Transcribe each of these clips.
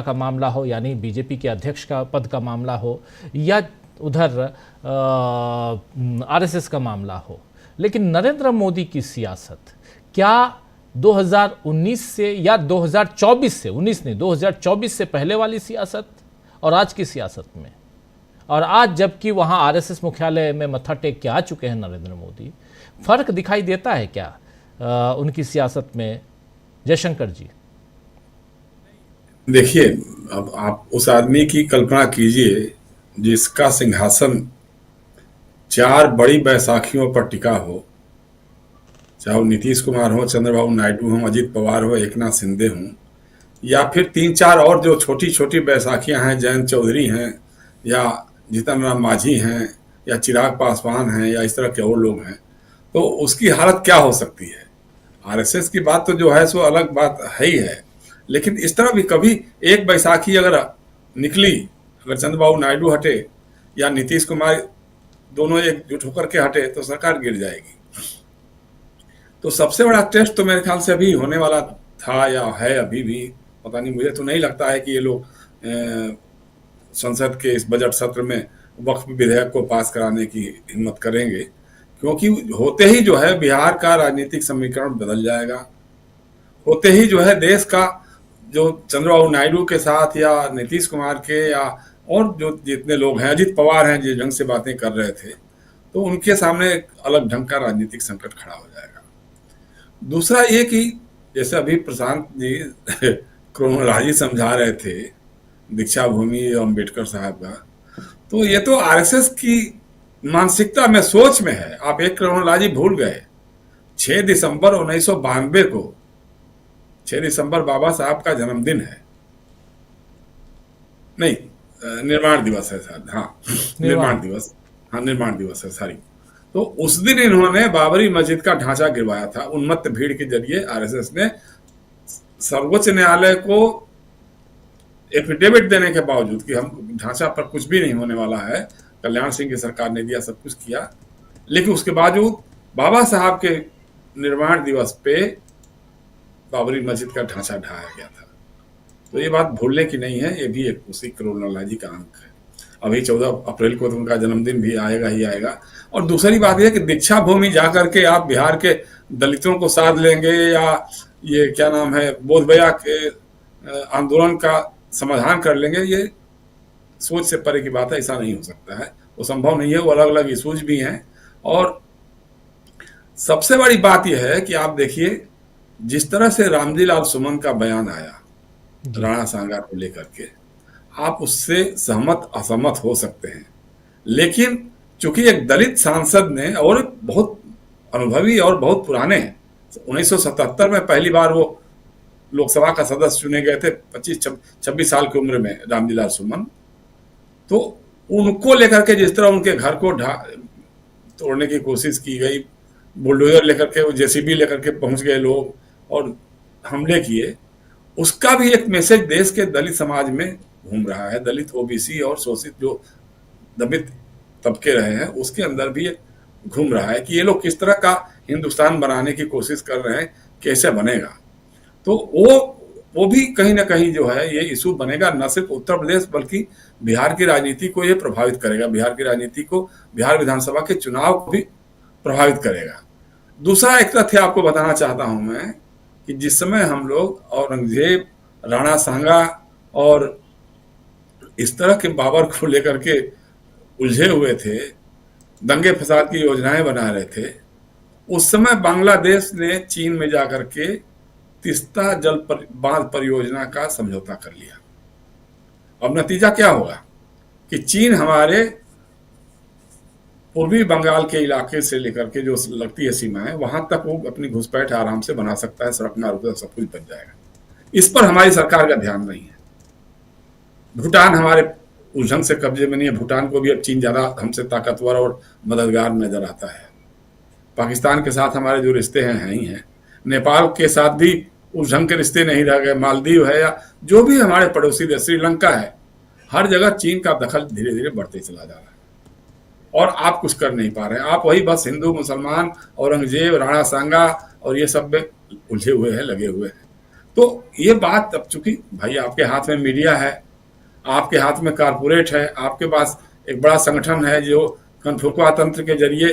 का मामला हो, यानी बीजेपी के अध्यक्ष का पद का मामला हो, या उधर आरएसएस का मामला हो, लेकिन नरेंद्र मोदी की सियासत क्या 2019 से या 2024 से, 19 नहीं 2024 से पहले वाली सियासत और आज की सियासत में, और आज जबकि वहां आरएसएस मुख्यालय में मत्था टेक के आ चुके हैं नरेंद्र मोदी, फर्क दिखाई देता है क्या उनकी सियासत में, जयशंकर जी? देखिए, अब आप उस आदमी की कल्पना कीजिए जिसका सिंहासन 4 बड़ी बैसाखियों पर टिका हो, चाहे वो नीतीश कुमार हो, चंद्रबाबू नायडू हो, अजित पवार हो, एकनाथ शिंदे हों, या फिर 3-4 और जो छोटी छोटी बैसाखियां हैं, जयंत चौधरी हैं, या जीतन राम मांझी हैं, या चिराग पासवान हैं, या इस तरह के और लोग हैं, तो उसकी हालत क्या हो सकती है। आरएसएस की बात तो जो है सो अलग बात है ही है, लेकिन इस तरह भी कभी एक बैसाखी अगर निकली, अगर चंद्रबाबू नायडू हटे या नीतीश कुमार दोनों एकजुट होकर के हटे तो सरकार गिर जाएगी। तो सबसे बड़ा टेस्ट तो मेरे ख्याल से अभी होने वाला था या है अभी भी, पता नहीं, मुझे तो नहीं लगता है कि ये लोग संसद के इस बजट सत्र में वक्फ विधेयक को पास कराने की हिम्मत करेंगे, क्योंकि होते ही जो है बिहार का राजनीतिक समीकरण बदल जाएगा। होते ही जो है देश का, जो चंद्रबाबू नायडू के साथ या नीतीश कुमार के या और जो जितने लोग हैं, अजित पवार हैं जिस ढंग से बातें कर रहे थे, तो उनके सामने एक अलग ढंग का राजनीतिक संकट खड़ा हो जाएगा। दूसरा ये कि जैसे अभी प्रशांत जी क्रोनोलॉजी समझा रहे थे दीक्षा भूमि अम्बेडकर साहब का, तो ये तो आरएसएस की मानसिकता में, सोच में है। आप एक क्रोनोलॉजी भूल गए। 6 दिसंबर 1992 को, 6 दिसंबर बाबा साहब का जन्मदिन है, नहीं निर्माण दिवस है शायद, हाँ निर्माण दिवस, हाँ निर्माण दिवस है, सॉरी। तो उस दिन इन्होंने बाबरी मस्जिद का ढांचा गिरवाया था। उन्मत्त भीड़ के जरिए आरएसएस ने सर्वोच्च न्यायालय को एफिडेविट देने के बावजूद कि हम ढांचा पर कुछ भी नहीं होने वाला है, कल्याण सिंह की सरकार ने दिया, सब कुछ किया, लेकिन उसके बावजूद बाबा साहब के निर्माण दिवस पे बाबरी मस्जिद का ढांचा ढाया गया था। तो ये बात भूलने की नहीं है, ये भी एक उसी क्रोनोलॉजी का अंक है। अभी 14 अप्रैल को तो उनका जन्मदिन भी आएगा ही आएगा। और दूसरी बात यह कि दीक्षा भूमि जाकर के आप बिहार के दलितों को साध लेंगे, या ये क्या नाम है, बोधगया के आंदोलन का समाधान कर लेंगे, ये सोच से परे की बात है। ऐसा नहीं हो सकता है, वो संभव नहीं है। वो अलग अलग इशूज भी हैं। और सबसे बड़ी बात यह है कि आप देखिए जिस तरह से रामजी लाल सुमन का बयान आया राणा सांगा को लेकर के, आप उससे सहमत असहमत हो सकते हैं, लेकिन चूंकि एक दलित सांसद ने, और बहुत अनुभवी और बहुत पुराने, 1977 में पहली बार वो लोकसभा का सदस्य चुने गए थे, 25-26 साल की उम्र में, रामजी लाल सुमन। तो उनको लेकर के जिस तरह उनके घर को तोड़ने की कोशिश की गई, बुलडोजर लेकर के, जेसीबी लेकर के पहुंच गए लोग और हमले किए, उसका भी एक मैसेज देश के दलित समाज में घूम रहा है। दलित, ओबीसी और शोषित जो दबित तबके रहे हैं, उसके अंदर भी एक घूम रहा है कि ये लोग किस तरह का हिंदुस्तान बनाने की कोशिश कर रहे हैं, कैसे बनेगा। तो वो भी कहीं ना कहीं जो है ये इशू बनेगा, न सिर्फ उत्तर प्रदेश बल्कि बिहार की राजनीति को ये प्रभावित करेगा। बिहार की राजनीति को, बिहार विधानसभा के चुनाव को भी प्रभावित करेगा। दूसरा एक तथ्य आपको बताना चाहता हूं मैं कि जिस समय हम लोग औरंगजेब, राणा सांगा और इस तरह के बाबर को लेकर के उलझे हुए थे, दंगे फसाद की योजनाएं बना रहे थे, उस समय बांग्लादेश ने चीन में जाकर के तिस्ता बांध परियोजना का समझौता कर लिया। अब नतीजा क्या होगा कि चीन हमारे पूर्वी बंगाल के इलाके से लेकर के जो लगती है सीमाएं, वहां तक वो अपनी घुसपैठ आराम से बना सकता है, सड़क मार्ग सब कुछ बन जाएगा। इस पर हमारी सरकार का ध्यान नहीं है। भूटान हमारे उलझन से कब्जे में नहीं है। भूटान को भी अब चीन ज्यादा हमसे ताकतवर और मददगार नजर आता है। पाकिस्तान के साथ हमारे जो रिश्ते हैं ही हैं। नेपाल के साथ भी उस ढंग के रिश्ते नहीं रह गए। मालदीव है या जो भी हमारे पड़ोसी देश, श्रीलंका है, हर जगह चीन का दखल धीरे धीरे बढ़ते चला जा रहा है और आप कुछ कर नहीं पा रहे हैं। आप वही बस हिंदू, मुसलमान, औरंगजेब, राणा सांगा और ये सब में उलझे हुए हैं, लगे हुए हैं। तो ये बात अब चूंकि भाई आपके हाथ में मीडिया है, आपके हाथ में कारपोरेट है, आपके पास एक बड़ा संगठन है जो कनफुकवा तंत्र के जरिए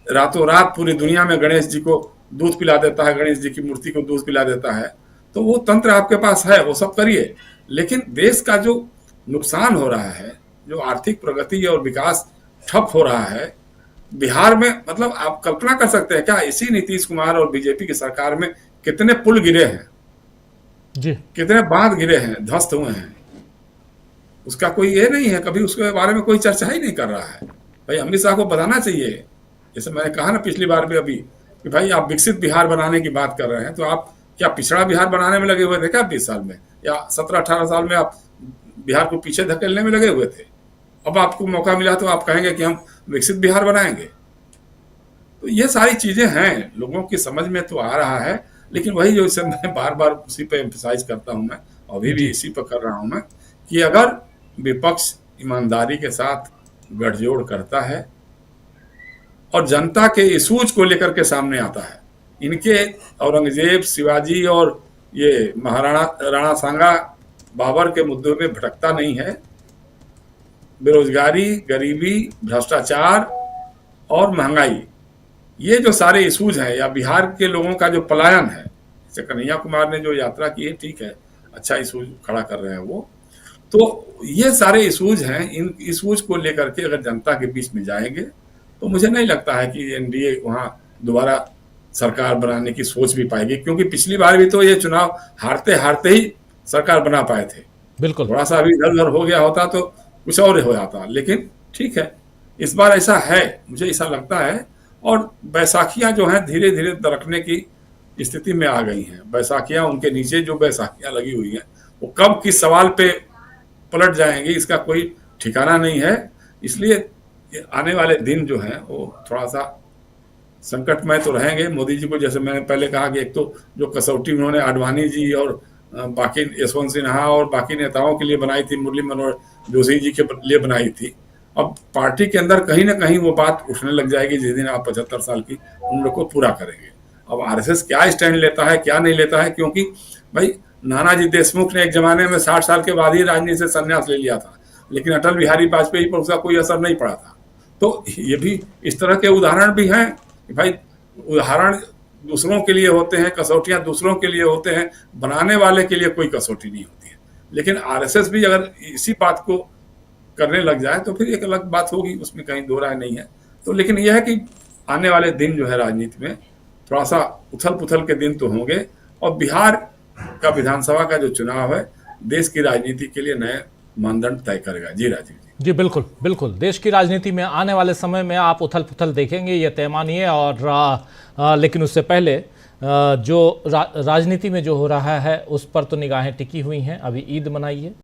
रातों रात पूरी दुनिया में गणेश जी को दूध पिला देता है, गणेश जी की मूर्ति को दूध पिला देता है, तो वो तंत्र आपके पास है, वो सब करिए। लेकिन देश का जो नुकसान हो रहा है, जो आर्थिक प्रगति और विकास ठप हो रहा है बिहार में, मतलब आप कल्पना कर सकते हैं क्या इसी नीतीश कुमार और बीजेपी की सरकार में कितने पुल गिरे हैं जी, कितने बांध गिरे हैं, ध्वस्त हुए हैं। उसका कोई ये नहीं है, कभी उसके बारे में कोई चर्चा ही नहीं कर रहा है। भाई अमित शाह को बताना चाहिए, जैसे मैंने कहा ना पिछली बार भी अभी, कि भाई आप विकसित बिहार बनाने की बात कर रहे हैं, तो आप क्या पिछड़ा बिहार बनाने में लगे हुए थे क्या 20 साल में, या 17-18 साल में आप बिहार को पीछे धकेलने में लगे हुए थे? अब आपको मौका मिला तो आप कहेंगे कि हम विकसित बिहार बनाएंगे। तो ये सारी चीजें हैं, लोगों की समझ में तो आ रहा है, लेकिन वही जो इसे मैं बार बार उसी पे एम्फसाइज करता हूं, मैं अभी भी इसी पर कर रहा हूं मैं, कि अगर विपक्ष ईमानदारी के साथ गठजोड़ करता है और जनता के इशूज को लेकर के सामने आता है, इनके औरंगजेब, शिवाजी और ये महाराणा राणा सांगा बाबर के मुद्दों में भटकता नहीं है, बेरोजगारी, गरीबी, भ्रष्टाचार और महंगाई, ये जो सारे इशूज हैं, या बिहार के लोगों का जो पलायन है, जैसे कन्हैया कुमार ने जो यात्रा की है, ठीक है, अच्छा इशूज खड़ा कर रहे हैं वो, तो ये सारे इशूज हैं, इन इशूज को लेकर के अगर जनता के बीच में जाएंगे तो मुझे नहीं लगता है कि एनडीए वहां दोबारा सरकार बनाने की सोच भी पाएगी, क्योंकि पिछली बार भी तो ये चुनाव हारते हारते ही सरकार बना पाए थे। बिल्कुल। थोड़ा सा अभी इधर उधर हो गया होता तो कुछ और हो जाता, लेकिन ठीक है, इस बार ऐसा है, मुझे ऐसा लगता है। और बैसाखियां जो हैं धीरे धीरे दरकने की स्थिति में आ गई हैं। बैसाखियां, उनके नीचे जो बैसाखियां लगी हुई हैं, वो कब किस सवाल पे पलट जाएंगी इसका कोई ठिकाना नहीं है। इसलिए आने वाले दिन जो हैं वो थोड़ा सा संकटमय तो रहेंगे। मोदी जी को, जैसे मैंने पहले कहा, कि एक तो जो कसौटी उन्होंने आडवाणी जी और बाकी यशवंत सिन्हा और बाकी नेताओं के लिए बनाई थी, मुरली मनोहर जोशी जी के लिए बनाई थी, अब पार्टी के अंदर कहीं ना कहीं वो बात उठने लग जाएगी जिस दिन आप 75 साल की उम्र को पूरा करेंगे। अब आरएसएस क्या स्टैंड लेता है, क्या नहीं लेता है, क्योंकि भाई नानाजी देशमुख ने एक जमाने में 60 साल के बाद ही राजनीति से संन्यास ले लिया था, लेकिन अटल बिहारी वाजपेयी पर उसका कोई असर नहीं पड़ा था। तो ये भी इस तरह के उदाहरण भी हैं कि भाई उदाहरण दूसरों के लिए होते हैं, कसौटियां दूसरों के लिए होते हैं, बनाने वाले के लिए कोई कसौटी नहीं होती है। लेकिन आरएसएस भी अगर इसी बात को करने लग जाए तो फिर एक अलग बात होगी, उसमें कहीं दो राय नहीं है। तो लेकिन यह है कि आने वाले दिन जो है राजनीति में थोड़ा सा उथल पुथल के दिन तो होंगे, और बिहार का विधानसभा का जो चुनाव है देश की राजनीति के लिए नए मानदंड तय करेगा। जी राजीव जी। जी बिल्कुल बिल्कुल, देश की राजनीति में आने वाले समय में आप उथल पुथल देखेंगे, ये तय मानिए। और लेकिन उससे पहले जो राजनीति में जो हो रहा है उस पर तो निगाहें टिकी हुई हैं। अभी ईद मनाई है।